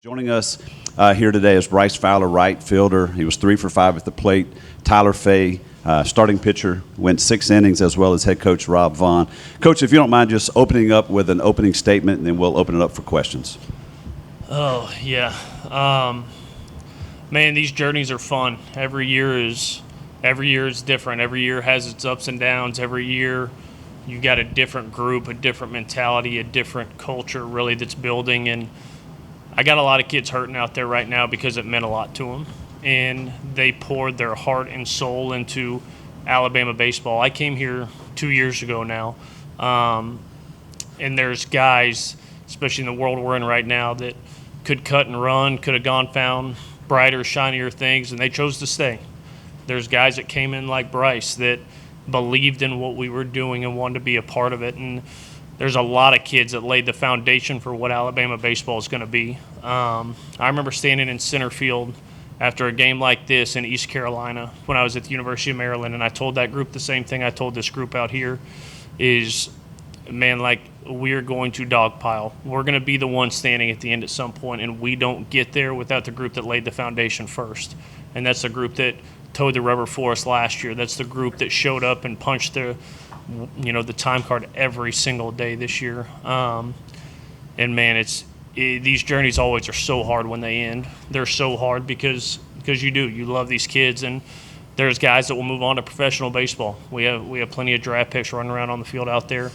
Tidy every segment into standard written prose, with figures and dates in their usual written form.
Joining us here today is Bryce Fowler, right fielder. He was 3 for 5 at the plate. Tyler Fay, starting pitcher, went 6 innings, as well as head coach Rob Vaughn. Coach, if you don't mind just opening up with an opening statement, and then we'll open it up for questions. Oh, yeah. Man, these journeys are fun. Every year is different. Every year has its ups and downs. Every year you got a different group, a different mentality, a different culture really that's building. And I got a lot of kids hurting out there right now because it meant a lot to them. And they poured their heart and soul into Alabama baseball. I came here 2 years ago now. And there's guys, especially in the world we're in right now, that could cut and run, could have gone found brighter, shinier things, and they chose to stay. There's guys that came in like Bryce that believed in what we were doing and wanted to be a part of it. And there's a lot of kids that laid the foundation for what Alabama baseball is going to be. I remember standing in center field after a game like this in East Carolina when I was at the University of Maryland, and I told that group the same thing I told this group out here is, man, like, we're going to dogpile. We're going to be the one standing at the end at some point, and we don't get there without the group that laid the foundation first. And that's the group that towed the rubber for us last year. That's the group that showed up and punched the time card every single day this year. And man, these journeys always are so hard when they end. They're so hard because you love these kids, and there's guys that will move on to professional baseball. We have plenty of draft picks running around on the field out there.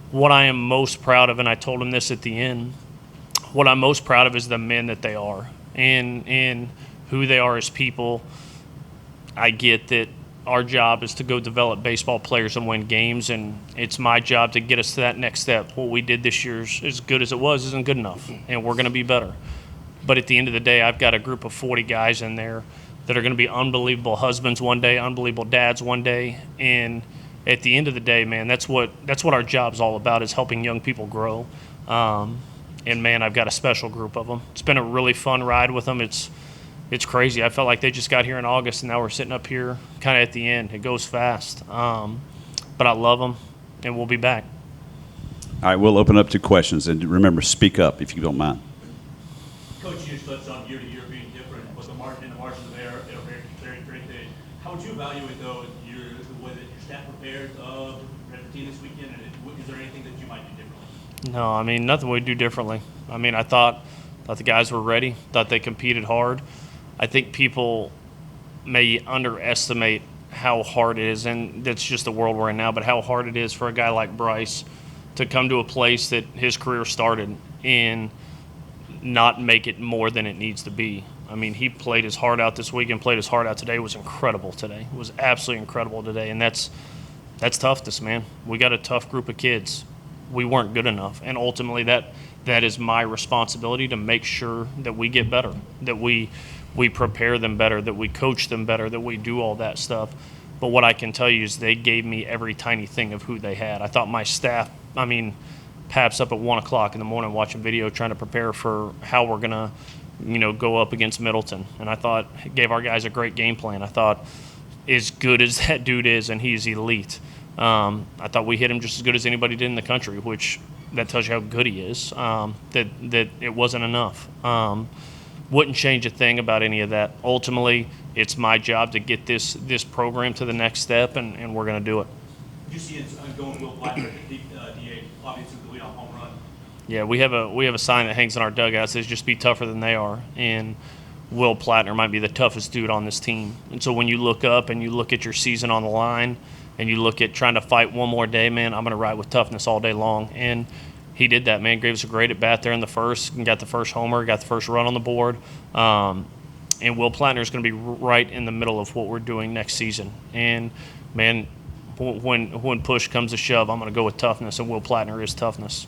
What I am most proud of, and I told them this at the end, what I'm most proud of is the men that they are and who they are as people. I get that our job is to go develop baseball players and win games, and it's my job to get us to that next step. What we did this year, as good as it was, isn't good enough, and we're going to be better. But at the end of the day, I've got a group of 40 guys in there that are going to be unbelievable husbands one day, unbelievable dads one day, and at the end of the day, man, that's what our job's all about, is helping young people grow. And man, I've got a special group of them. It's been a really fun ride with them. It's crazy. I felt like they just got here in August, and now we're sitting up here kind of at the end. It goes fast. But I love them, and we'll be back. All right, we'll open up to questions. And remember, speak up if you don't mind. Coach, you just touched on year to year being different, but the margins of error are very, very great day. How would you evaluate, though, the way that your staff prepared for the team this weekend, and is there anything that you might do differently? No, I mean, nothing we'd do differently. I mean, I thought the guys were ready, thought they competed hard. I think people may underestimate how hard it is, and that's just the world we're in now, but how hard it is for a guy like Bryce to come to a place that his career started and not make it more than it needs to be. I mean, he played his heart out this weekend, played his heart out today. It was incredible today. It was absolutely incredible today, and that's toughness, man. We got a tough group of kids. We weren't good enough, and ultimately that is my responsibility to make sure that we get better, that we prepare them better, that we coach them better, that we do all that stuff. But what I can tell you is they gave me every tiny thing of who they had. I thought my staff, Pap's up at 1 o'clock in the morning watching video trying to prepare for how we're going to, go up against Middleton. And I thought gave our guys a great game plan. I thought as good as that dude is, and he's elite, I thought we hit him just as good as anybody did in the country, which that tells you how good he is, that it wasn't enough. Wouldn't change a thing about any of that. Ultimately, it's my job to get this program to the next step, and we're going to do it. Did you see it going Will Blackburn at DA, obviously the leadoff home run? Yeah, we have a sign that hangs in our dugout that says just be tougher than they are, and Will Plattner might be the toughest dude on this team. And so when you look up and you look at your season on the line and you look at trying to fight one more day, man, I'm going to ride with toughness all day long. And he did that, man. Gave us a great at bat there in the first and got the first homer, got the first run on the board. And Will Plattner is going to be right in the middle of what we're doing next season. And, man, when push comes to shove, I'm going to go with toughness, and Will Plattner is toughness.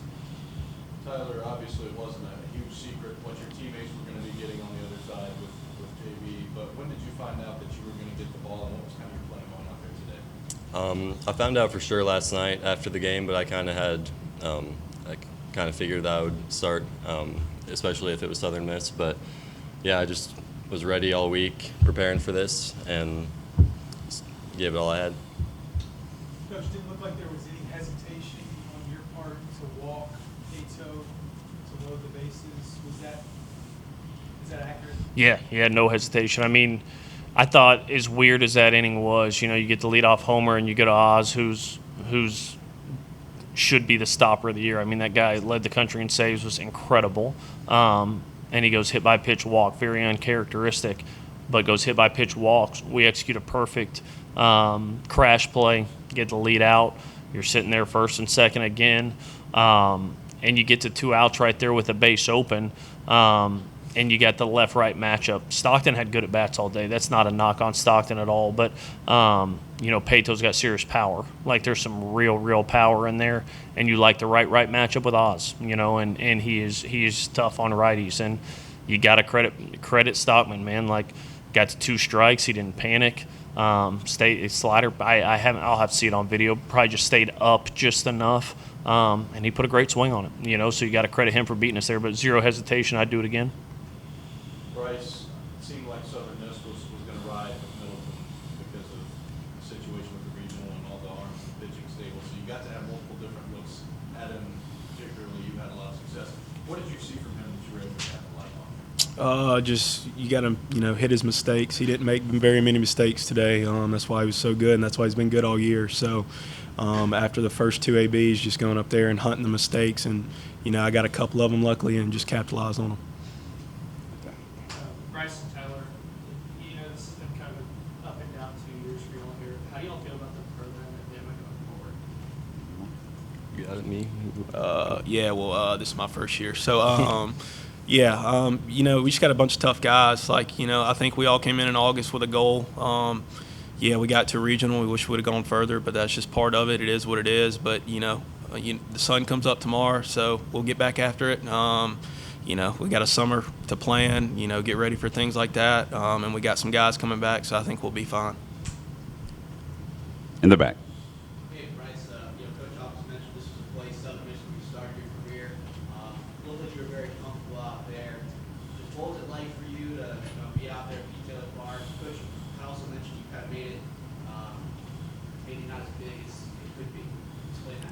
Tyler, obviously it wasn't a huge secret what your teammates were going to be getting on the other side with JB, but when did you find out that you were going to get the ball, and what was kind of your plan going out there today? I found out for sure last night after the game, but I kind of figured that I would start, especially if it was Southern Miss. But yeah, I just was ready all week preparing for this and gave it all I had. Coach, didn't look like there was any hesitation on your part to walk Cato to load the bases. Was that that accurate? Yeah, no hesitation. I mean, I thought as weird as that inning was, you get the leadoff homer and you go to Oz, who's should be the stopper of the year. I mean, that guy led the country in saves, was incredible. And he goes hit by pitch walk, very uncharacteristic, but goes hit by pitch walks. We execute a perfect crash play, get the lead out. You're sitting there first and second again, and you get to 2 outs right there with the base open. And you got the left-right matchup. Stockton had good at-bats all day. That's not a knock on Stockton at all. But, Peto's got serious power. Like, there's some real power in there. And you like the right matchup with Oz, and he is tough on righties. And you got to credit Stockman, man. Like, got to 2 strikes. He didn't panic. Slider, I'll have to see it on video. Probably just stayed up just enough. And he put a great swing on it, so you got to credit him for beating us there. But zero hesitation, I'd do it again. Bryce, it seemed like Southern Miss was going to ride Middleton because of the situation with the regional and all the arms and pitching stable. So you got to have multiple different looks at him. Particularly, you had a lot of success. What did you see from him that you were able to capitalize on? Just you got to hit his mistakes. He didn't make very many mistakes today. That's why he was so good, and that's why he's been good all year. So after the first 2 ABs, just going up there and hunting the mistakes, and I got a couple of them luckily, and just capitalized on them. Bryce and Tyler, this has been kind of up and down 2 years for y'all here. How do y'all feel about the program and them going forward? You got it, me? This is my first year. So, we just got a bunch of tough guys. Like, I think we all came in August with a goal. We got to regional. We wish we would have gone further, but that's just part of it. It is what it is. But, the sun comes up tomorrow, so we'll get back after it. We got a summer to plan, get ready for things like that. And we got some guys coming back, so I think we'll be fine. In the back. Hey, Bryce, Coach Hopkins mentioned this was a place Southern Miss when you started your career. Looked like you were very comfortable out there. Just what was it like for you to be out there at P. Taylor Park? Coach also mentioned you kind of made it maybe not as big as it could be. Explain that.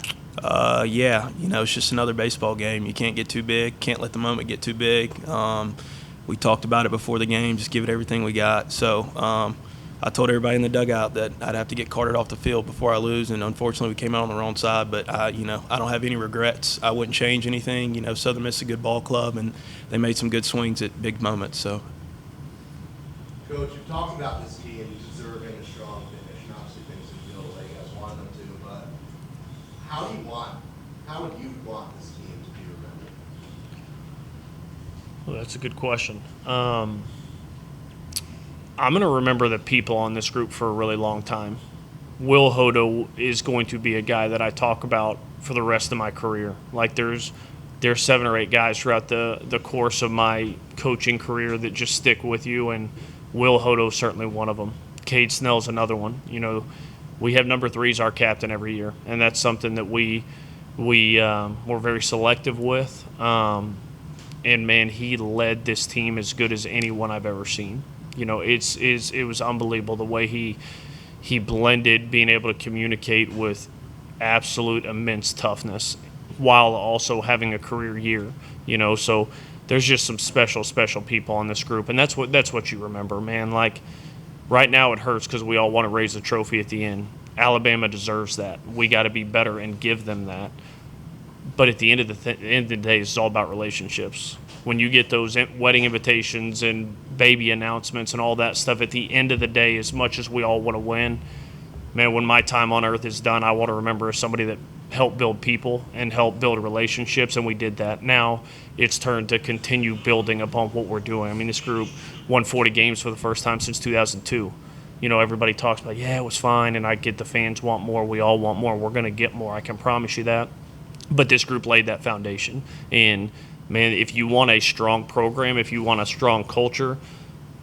It's just another baseball game. You can't get too big, can't let the moment get too big. We talked about it before the game, just give it everything we got. So I told everybody in the dugout that I'd have to get carted off the field before I lose, and unfortunately we came out on the wrong side. But I don't have any regrets. I wouldn't change anything. Southern Miss is a good ball club, and they made some good swings at big moments. So, Coach, you've talked about this team deserving a strong finish, and obviously things didn't go the way you guys wanted them to. But how would you want this team to be remembered? Well, that's a good question. I'm going to remember the people on this group for a really long time. Will Hodo is going to be a guy that I talk about for the rest of my career. Like there's 7 or 8 guys throughout the course of my coaching career that just stick with you, and Will Hodo is certainly one of them. Cade Snell's another one. We have number 3 as our captain every year, and that's something that we're very selective with. And man, he led this team as good as anyone I've ever seen. It was unbelievable the way he blended being able to communicate with absolute immense toughness while also having a career year. So there's just some special people on this group, and that's what you remember, man. Like right now it hurts because we all want to raise the trophy at the end. Alabama deserves that. We got to be better and give them that. But at the end of the day, it's all about relationships. When you get those wedding invitations and baby announcements and all that stuff, at the end of the day, as much as we all want to win, man, when my time on earth is done, I want to remember as somebody that helped build people and helped build relationships, and we did that. Now it's turned to continue building upon what we're doing. I mean, this group won 40 games for the first time since 2002. Everybody talks about, it was fine, and I get the fans want more. We all want more. We're going to get more. I can promise you that. But this group laid that foundation. And, man, if you want a strong program, if you want a strong culture,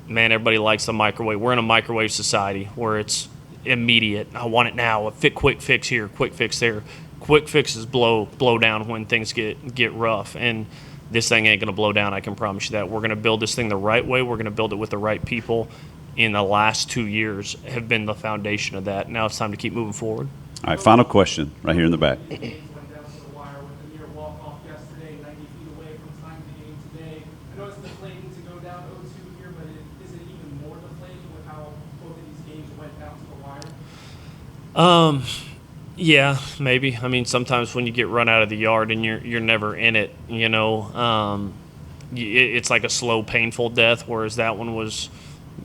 man, everybody likes the microwave. We're in a microwave society where it's immediate. I want it now. A quick fix here, quick fix there. Quick fixes blow down when things get rough. And this thing ain't going to blow down, I can promise you that. We're going to build this thing the right way. We're going to build it with the right people. In the last 2 years have been the foundation of that. Now it's time to keep moving forward. All right, final question right here in the back. Went down to the wire with a near walk-off yesterday, 90 feet away from time of the game today. I know it's deflating to go down down 0-2 here, but is it even more deflating with how both of these games went down to the wire? Yeah, maybe. I mean, sometimes when you get run out of the yard and you're never in it, you know, it's like a slow, painful death. Whereas that one was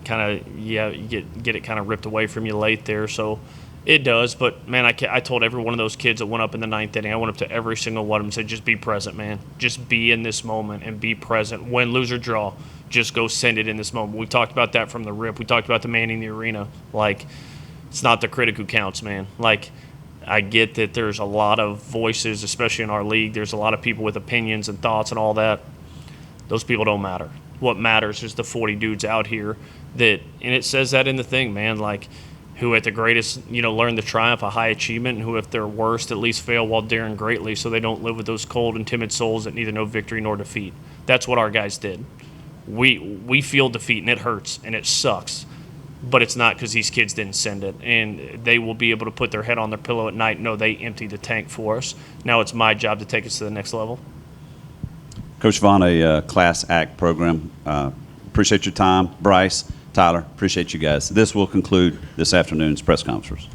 kind of, yeah, you get it kind of ripped away from you late there. So it does. But man, I told every one of those kids that went up in the ninth inning, I went up to every single one of them and said, just be present, man. Just be in this moment and be present. Win, lose, or draw, just go send it in this moment. We talked about that from the rip. We talked about the manning the arena. Like, it's not the critic who counts, man. Like, I get that there's a lot of voices, especially in our league. There's a lot of people with opinions and thoughts and all that. Those people don't matter. What matters is the 40 dudes out here that, and it says that in the thing, man, like, who at the greatest, you know, learn the triumph of high achievement, and who at their worst at least fail while daring greatly, so they don't live with those cold and timid souls that neither know victory nor defeat. That's what our guys did. We feel defeat, and it hurts, and it sucks. But it's not because these kids didn't send it. And they will be able to put their head on their pillow at night and know they emptied the tank for us. Now it's my job to take us to the next level. Coach Vaughn, a class act program. Appreciate your time. Bryce, Tyler, appreciate you guys. This will conclude this afternoon's press conference.